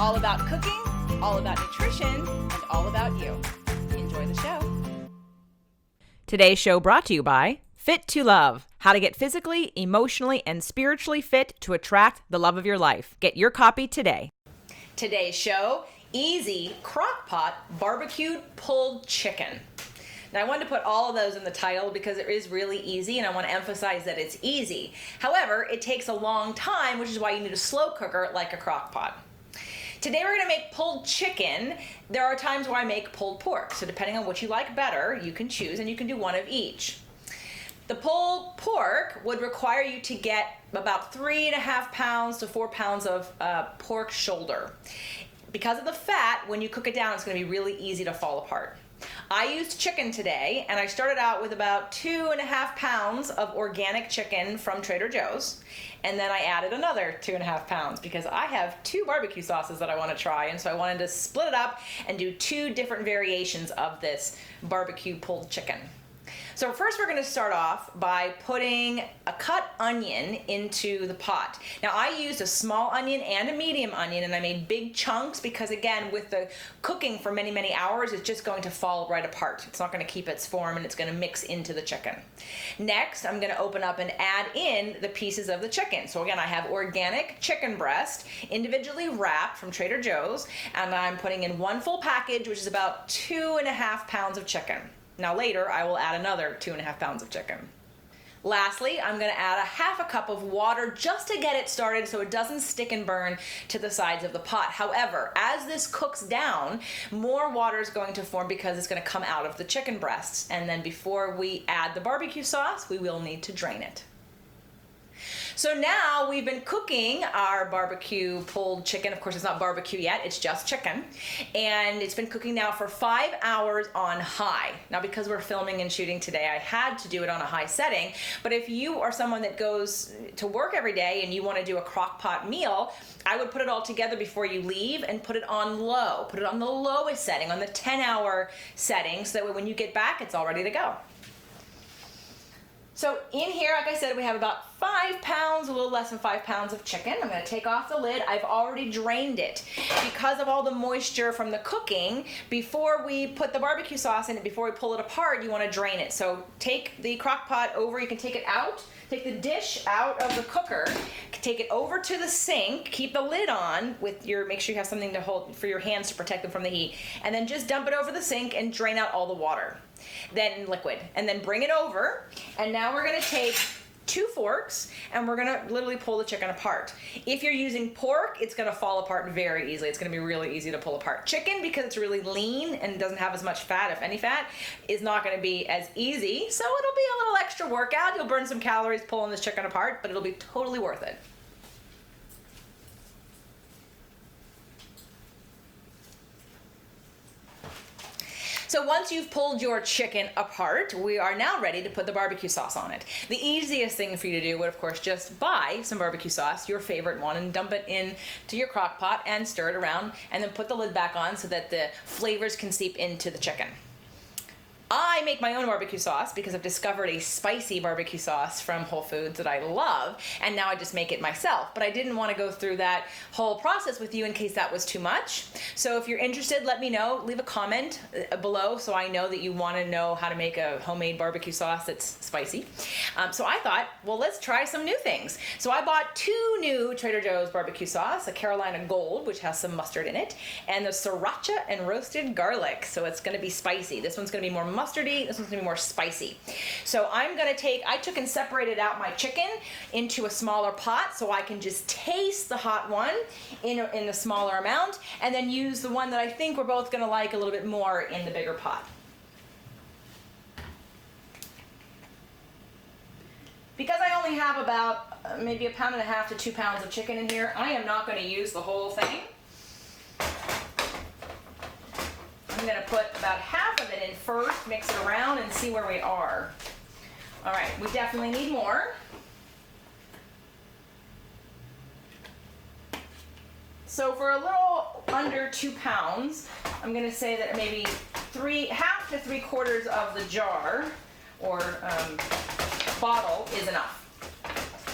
All about cooking, all about nutrition, and all about you. Enjoy the show. Today's show brought to you by Fit to Love. How to get physically, emotionally, and spiritually fit to attract the love of your life. Get your copy today. Today's show, easy Crockpot barbecued pulled chicken. Now, I wanted to put all of those in the title because it is really easy, and I want to emphasize that it's easy. However, it takes a long time, which is why you need a slow cooker like a Crockpot. Today we're going to make pulled chicken. There are times where I make pulled pork, so depending on what you like better, you can choose, and you can do one of each. The pulled pork would require you to get about 3.5 pounds to 4 pounds of pork shoulder. Because of the fat, when you cook it down, it's going to be really easy to fall apart. I used chicken today, and I started out with about 2.5 pounds of organic chicken from Trader Joe's, and then I added another 2.5 pounds because I have 2 barbecue sauces that I want to try, and so I wanted to split it up and do 2 different variations of this barbecue pulled chicken. So first we're going to start off by putting a cut onion into the pot. Now I used a small onion and a medium onion, and I made big chunks because, again, with the cooking for many, many hours, it's just going to fall right apart. It's not going to keep its form, and it's going to mix into the chicken. Next, I'm going to open up and add in the pieces of the chicken. So again, I have organic chicken breast, individually wrapped from Trader Joe's, and I'm putting in 1 full package, which is about 2.5 pounds of chicken. Now later, I will add another 2.5 pounds of chicken. Lastly, I'm going to add a 1/2 cup of water just to get it started so it doesn't stick and burn to the sides of the pot. However, as this cooks down, more water is going to form because it's going to come out of the chicken breasts. And then before we add the barbecue sauce, we will need to drain it. So now we've been cooking our barbecue pulled chicken. Of course, it's not barbecue yet, it's just chicken. And it's been cooking now for 5 hours on high. Now, because we're filming and shooting today, I had to do it on a high setting. But if you are someone that goes to work every day and you want to do a Crockpot meal, I would put it all together before you leave and put it on low. Put it on the lowest setting, on the 10-hour setting, so that way when you get back, it's all ready to go. So in here, like I said, we have about 5 pounds, a little less than 5 pounds of chicken. I'm going to take off the lid. I've already drained it. Because of all the moisture from the cooking, before we put the barbecue sauce in it, before we pull it apart, you want to drain it. So take the crock pot over. You can take it out. Take the dish out of the cooker. Take it over to the sink. Keep the lid on with make sure you have something to hold for your hands to protect them from the heat. And then just dump it over the sink and drain out all the water. Then liquid. And then bring it over. And now we're going to take 2 forks and we're going to literally pull the chicken apart. If you're using pork, it's going to fall apart very easily. It's going to be really easy to pull apart. Chicken, because it's really lean and doesn't have as much fat, if any fat, is not going to be as easy. So it'll be a little extra workout. You'll burn some calories pulling this chicken apart, but it'll be totally worth it. So once you've pulled your chicken apart, we are now ready to put the barbecue sauce on it. The easiest thing for you to do would, of course, just buy some barbecue sauce, your favorite one, and dump it into your crock pot and stir it around, and then put the lid back on so that the flavors can seep into the chicken. I make my own barbecue sauce because I've discovered a spicy barbecue sauce from Whole Foods that I love, and now I just make it myself. But I didn't want to go through that whole process with you in case that was too much. So if you're interested, let me know. Leave a comment below so I know that you want to know how to make a homemade barbecue sauce that's spicy. So I thought, well, let's try some new things. So I bought 2 new Trader Joe's barbecue sauce, a Carolina Gold, which has some mustard in it, and the sriracha and roasted garlic. So it's going to be spicy. This one's going to be more mustardy. This one's gonna be more spicy. So I took and separated out my chicken into a smaller pot so I can just taste the hot one in a smaller amount, and then use the one that I think we're both gonna like a little bit more in the bigger pot. Because I only have about maybe 1.5 pounds to 2 pounds of chicken in here, I am not gonna use the whole thing. I'm going to put about half of it in first, mix it around, and see where we are. All right, we definitely need more. So for a little under 2 pounds, I'm going to say that maybe half to 3/4 of the jar or bottle is enough.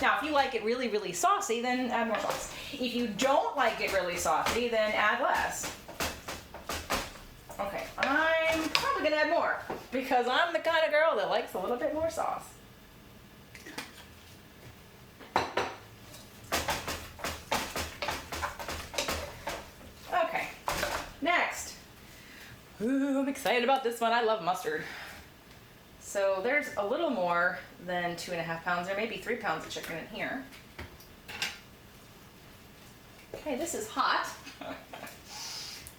Now, if you like it really, really saucy, then add more sauce. If you don't like it really saucy, then add less. Okay, I'm probably gonna add more because I'm the kind of girl that likes a little bit more sauce. Okay, next. Ooh, I'm excited about this one. I love mustard. So there's a little more than 2.5 pounds. There may be 3 pounds of chicken in here. Okay, this is hot.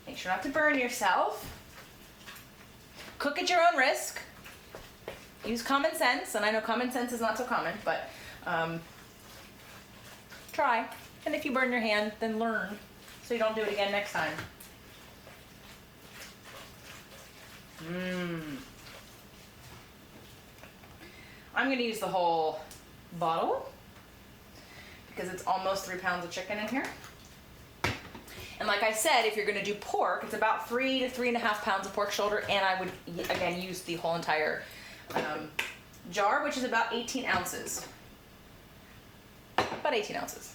Make sure not to burn yourself. Cook at your own risk. Use common sense, and I know common sense is not so common, but try. And if you burn your hand, then learn so you don't do it again next time. I'm going to use the whole bottle because it's almost 3 pounds of chicken in here. And like I said, if you're going to do pork, it's about 3 to 3.5 pounds of pork shoulder, and I would, again, use the whole entire jar, which is about 18 ounces. About 18 ounces.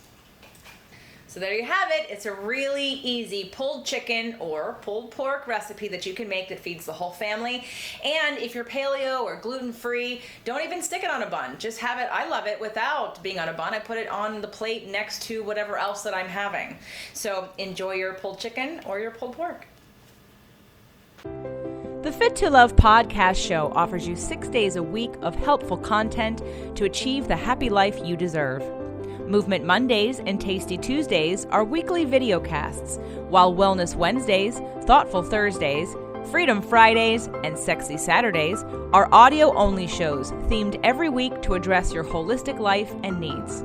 So there you have it. It's a really easy pulled chicken or pulled pork recipe that you can make that feeds the whole family. And if you're paleo or gluten-free, don't even stick it on a bun. Just have it, I love it, without being on a bun. I put it on the plate next to whatever else that I'm having. So enjoy your pulled chicken or your pulled pork. The Fit to Love podcast show offers you 6 days a week of helpful content to achieve the happy life you deserve. Movement Mondays and Tasty Tuesdays are weekly video casts, while Wellness Wednesdays, Thoughtful Thursdays, Freedom Fridays, and Sexy Saturdays are audio-only shows themed every week to address your holistic life and needs.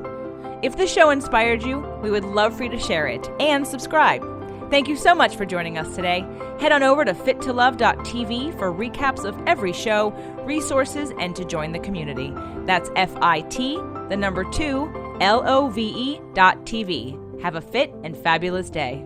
If the show inspired you, we would love for you to share it and subscribe. Thank you so much for joining us today. Head on over to fittolove.tv for recaps of every show, resources, and to join the community. That's FIT, the number 2, LOVE.TV. Have a fit and fabulous day.